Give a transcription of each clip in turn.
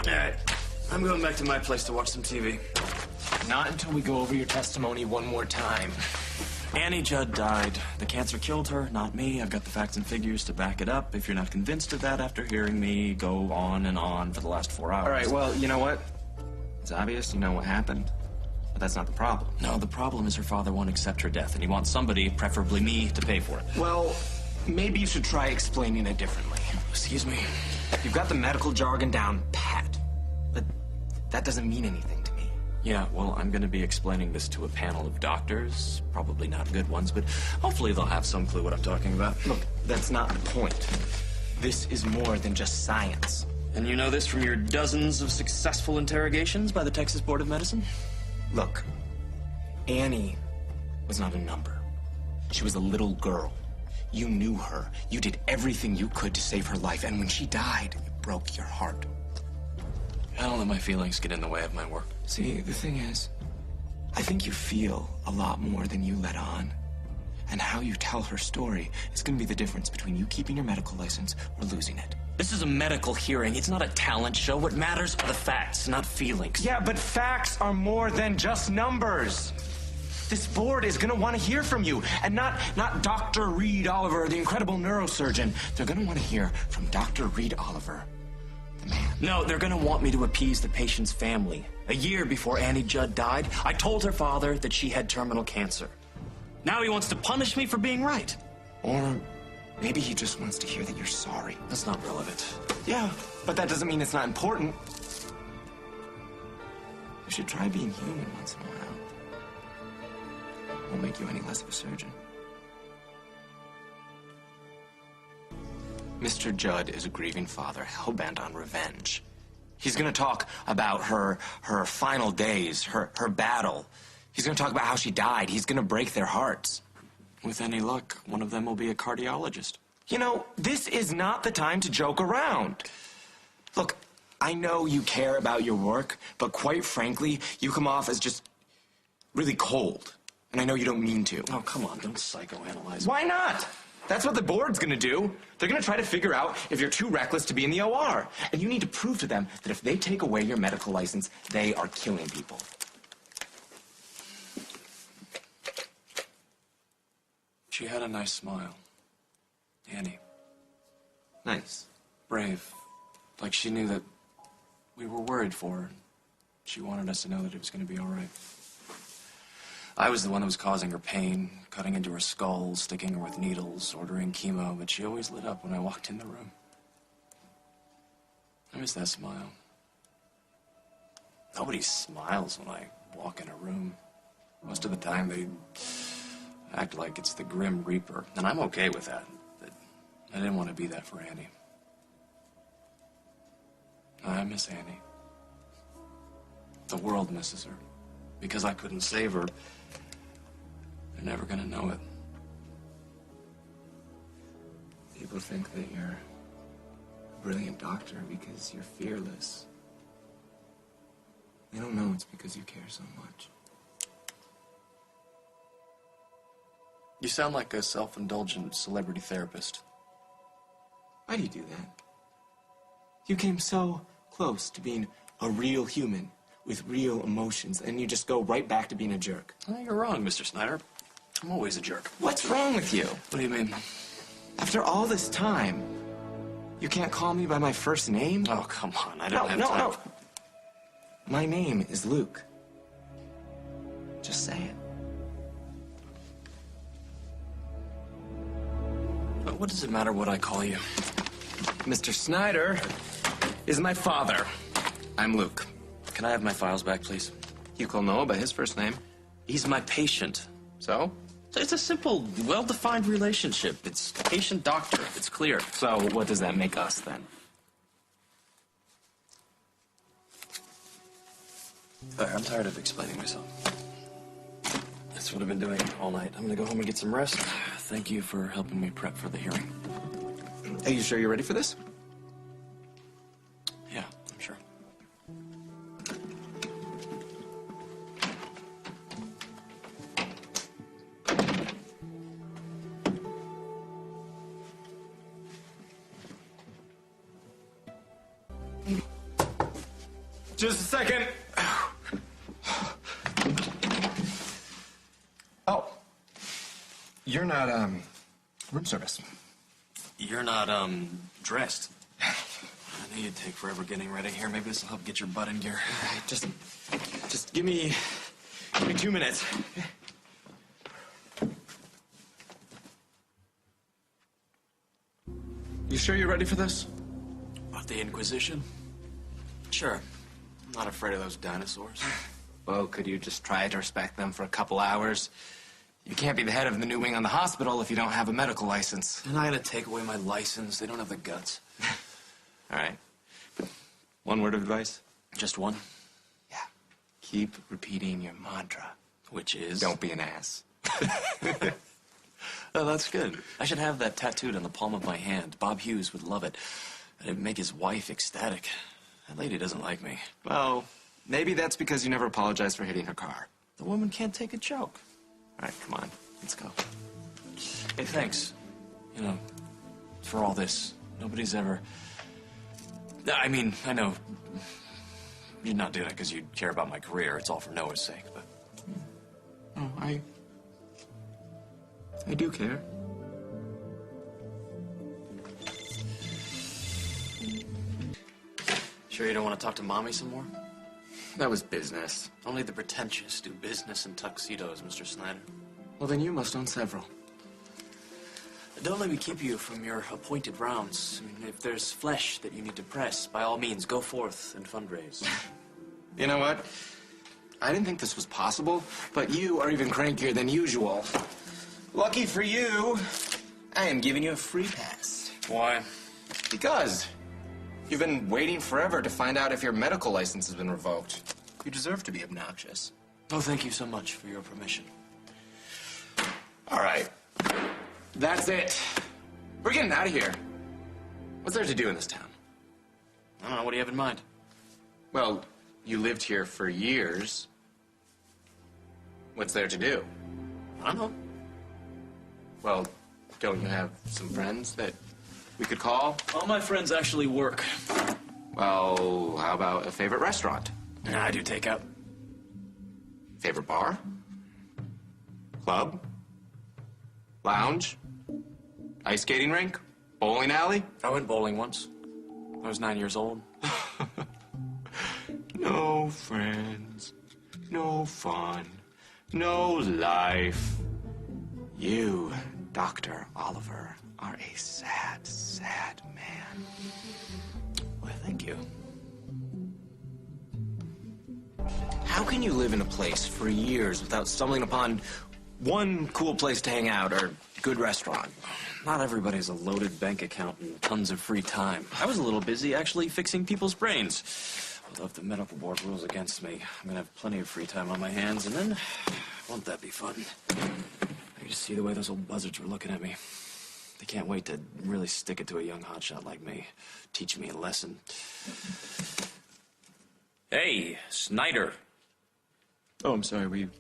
All right, I'm going back to my place to watch some TV. Not until we go over your testimony one more time. Annie Judd died. The cancer killed her, not me. I've got the facts and figures to back it up. If you're not convinced of that after hearing me go on and on for the last 4 hours. All right, well, you know what? It's obvious you know what happened. But that's not the problem. No, the problem is her father won't accept her death, and he wants somebody, preferably me, to pay for it. Well, maybe you should try explaining it differently. Excuse me? You've got the medical jargon down pat, but that doesn't mean anything to me. Yeah, well, I'm going to be explaining this to a panel of doctors. Probably not good ones, but hopefully they'll have some clue what I'm talking about. Look, that's not the point. This is more than just science. And you know this from your dozens of successful interrogations by the Texas Board of Medicine? Look, Annie was not a number. She was a little girl. You knew her. You did everything you could to save her life, and when she died, it broke your heart. I don't let my feelings get in the way of my work. See, the thing is, I think you feel a lot more than you let on. And how you tell her story is going to be the difference between you keeping your medical license or losing it. This is a medical hearing. It's not a talent show. What matters are the facts, not feelings. Yeah, but facts are more than just numbers. This board is going to want to hear from you, and not Dr. Reid Oliver, the incredible neurosurgeon. They're going to want to hear from Dr. Reid Oliver, the man. No, they're going to want me to appease the patient's family. A year before Annie Judd died, I told her father that she had terminal cancer. Now he wants to punish me for being right. Or maybe he just wants to hear that you're sorry. That's not relevant. Yeah, but that doesn't mean it's not important. You should try being human once in a while. Won't make you any less of a surgeon. Mr. Judd is a grieving father, hell-bent on revenge. He's gonna talk about her final days, her battle. He's gonna talk about how she died. He's gonna break their hearts. With any luck, one of them will be a cardiologist. You know, this is not the time to joke around. Look, I know you care about your work, but quite frankly, you come off as just really cold. And I know you don't mean to. Oh, come on, don't psychoanalyze. Why not? That's what the board's gonna do. They're gonna try to figure out if you're too reckless to be in the OR. And you need to prove to them that if they take away your medical license, they are killing people. She had a nice smile. Annie. Nice. Brave. Like she knew that we were worried for her. She wanted us to know that it was going to be all right. I was the one that was causing her pain, cutting into her skull, sticking her with needles, ordering chemo, but she always lit up when I walked in the room. I miss that smile. Nobody smiles when I walk in a room. Most of the time they act like it's the Grim Reaper, and I'm okay with that. But I didn't want to be that for Annie. I miss Annie. The world misses her. Because I couldn't save her, they're never gonna know it. People think that you're a brilliant doctor because you're fearless. They don't know it's because you care so much. You sound like a self-indulgent celebrity therapist. Why do you do that? You came so close to being a real human with real emotions, and you just go right back to being a jerk. Oh, you're wrong, Mr. Snyder. I'm always a jerk. What's wrong with you? What do you mean? After all this time, you can't call me by my first name? Oh, come on. I don't have time. No. My name is Luke. Just say it. What does it matter what I call you? Mr. Snyder is my father. I'm Luke. Can I have my files back, please? You call Noah by his first name. He's my patient. So? It's a simple, well-defined relationship. It's patient-doctor. It's clear. So what does that make us, then? I'm tired of explaining myself. That's what I've been doing all night. I'm gonna go home and get some rest. Thank you for helping me prep for the hearing. Are you sure you're ready for this? Yeah, I'm sure. Just a second. Oh. You're not, room service. You're not, dressed. I knew you'd take forever getting ready. Here, maybe this will help get your butt in gear. All right, just give me 2 minutes. You sure you're ready for this? What, the Inquisition? Sure. I'm not afraid of those dinosaurs. Well, could you just try to respect them for a couple hours? You can't be the head of the new wing on the hospital if you don't have a medical license. They're not gonna take away my license. They don't have the guts. All right. One word of advice? Just one? Yeah. Keep repeating your mantra. Which is? Don't be an ass. Oh, that's good. I should have that tattooed on the palm of my hand. Bob Hughes would love it. And it'd make his wife ecstatic. That lady doesn't like me. Well, maybe that's because you never apologized for hitting her car. The woman can't take a joke. All right, come on. Let's go. Hey, thanks. You know, for all this. Nobody's ever... I mean, I know you're not doing it because you care about my career. It's all for Noah's sake, but... Oh, I do care. Sure you don't want to talk to Mommy some more? That was business. Only the pretentious do business in tuxedos, Mr. Snyder. Well, then you must own several. Don't let me keep you from your appointed rounds. I mean, if there's flesh that you need to press, by all means, go forth and fundraise. You know what? I didn't think this was possible, but you are even crankier than usual. Lucky for you, I am giving you a free pass. Why? Because you've been waiting forever to find out if your medical license has been revoked. You deserve to be obnoxious. Oh, thank you so much for your permission. All right. That's it. We're getting out of here. What's there to do in this town? I don't know. What do you have in mind? Well, you lived here for years. What's there to do? I don't know. Well, don't you have some friends that we could call? All my friends actually work. Well, how about a favorite restaurant? Yeah, I do takeout. Favorite bar? Club? Lounge? Ice skating rink? Bowling alley? I went bowling once. I was 9 years old. No friends, no fun, no life. You, Dr. Oliver, are a sad, sad man. Why, thank you. How can you live in a place for years without stumbling upon one cool place to hang out or good restaurant? Not everybody has a loaded bank account and tons of free time. I was a little busy actually fixing people's brains. Although if the medical board rules against me, I'm gonna have plenty of free time on my hands, and then, won't that be fun? I can just see the way those old buzzards were looking at me. They can't wait to really stick it to a young hotshot like me. Teach me a lesson. Hey, Snyder. Oh, I'm sorry, were you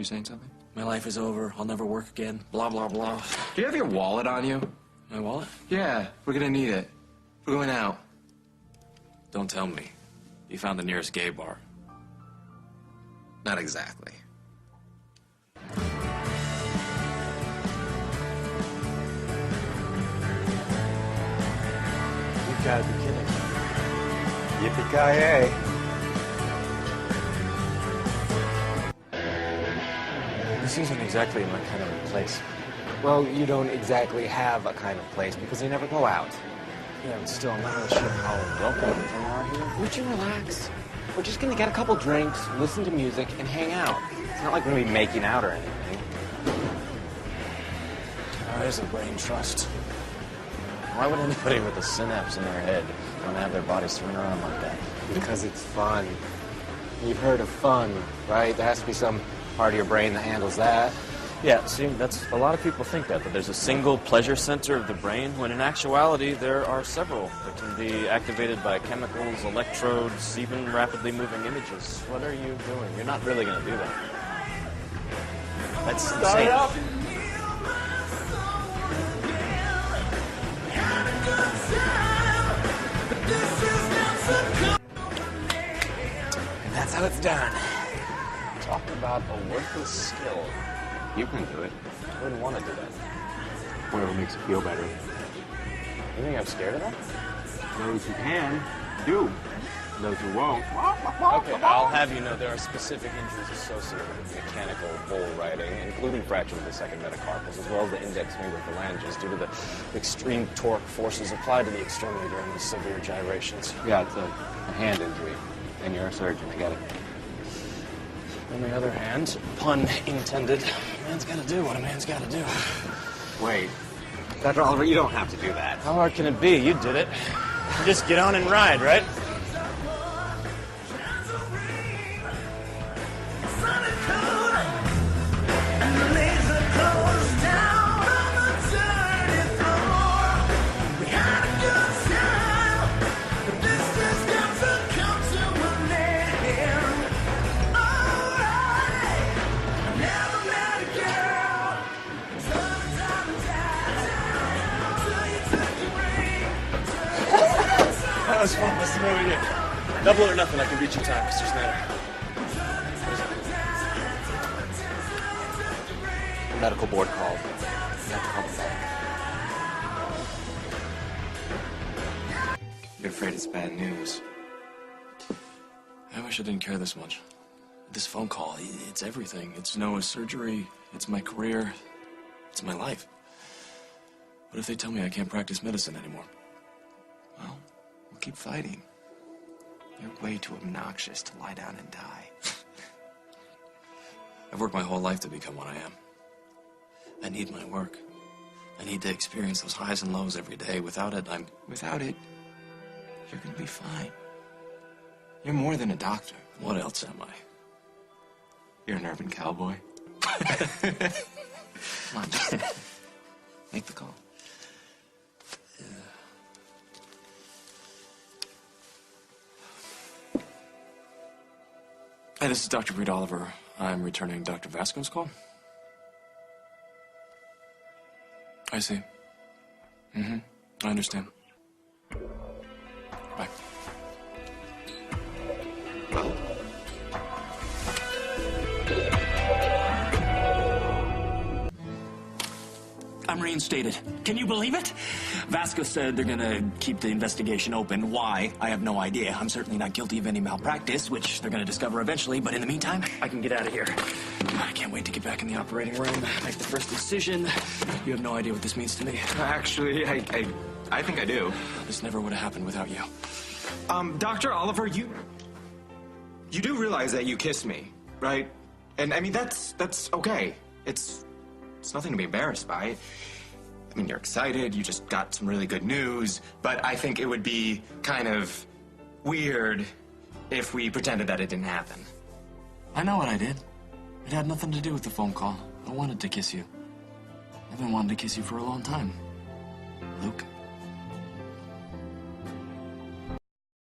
saying something? My life is over. I'll never work again. Blah, blah, blah. Do you have your wallet on you? My wallet? Yeah, we're gonna need it. We're going out. Don't tell me. You found the nearest gay bar. Not exactly. You've got to be kidding. Yippee-ki-yay. This isn't exactly my kind of place. Well, you don't exactly have a kind of place because they never go out. Yeah, but still, I'm not really sure how welcome they are here. Would you relax? We're just gonna get a couple drinks, listen to music, and hang out. It's not like we're gonna be making out or anything. There's a brain trust. Why would anybody with a synapse in their head want to have their body swing around like that? Because it's fun. You've heard of fun, right? There has to be some part of your brain that handles that. Yeah, see, that's a lot of people think that there's a single pleasure center of the brain, when in actuality there are several that can be activated by chemicals, electrodes, even rapidly moving images. What are you doing? You're not really going to do that. That's insane. up. Now it's done. Talk about a worthless skill. You can do it. I wouldn't want to do that. Whatever makes you feel better. You think I'm scared of that? Those who can, do. Those who won't. Okay, I'll have you know there are specific injuries associated with mechanical bull riding, including fracture of the second metacarpals, as well as the index finger phalanges, due to the extreme torque forces applied to the extremity during these severe gyrations. Yeah, it's a hand injury. And you're a surgeon, I get it. On the other hand, pun intended, a man's gotta do what a man's gotta do. Wait. Dr. Oliver, you don't have to do that. How hard can it be? You did it. You just get on and ride, right? That was fun. What's the matter with you? Double or nothing, I can beat your time, Mr. Snyder. The medical board called. You have to call them back. You're afraid it's bad news. I wish I didn't care this much. This phone call, it's everything. It's Noah's surgery, it's my career, it's my life. What if they tell me I can't practice medicine anymore? Well, we'll keep fighting. You're way too obnoxious to lie down and die. I've worked my whole life to become what I am. I need my work. I need to experience those highs and lows every day. Without it, you're gonna be fine. You're more than a doctor. What else am I? You're an urban cowboy. Come on, just make the call. Hey, this is Dr. Reid Oliver. I'm returning Dr. Vasco's call. I see. I understand. Bye. Well? I'm reinstated. Can you believe it? Vasco said they're gonna keep the investigation open. Why? I have no idea. I'm certainly not guilty of any malpractice, which they're gonna discover eventually, but in the meantime, I can get out of here. I can't wait to get back in the operating room, make the first incision. You have no idea what this means to me. Actually, I think I do. This never would have happened without you. Dr. Oliver, you do realize that you kissed me, right? And I mean, that's okay. It's nothing to be embarrassed by. I mean, you're excited, you just got some really good news, but I think it would be kind of weird if we pretended that it didn't happen. I know what I did. It had nothing to do with the phone call. I wanted to kiss you. I've been wanting to kiss you for a long time. Luke.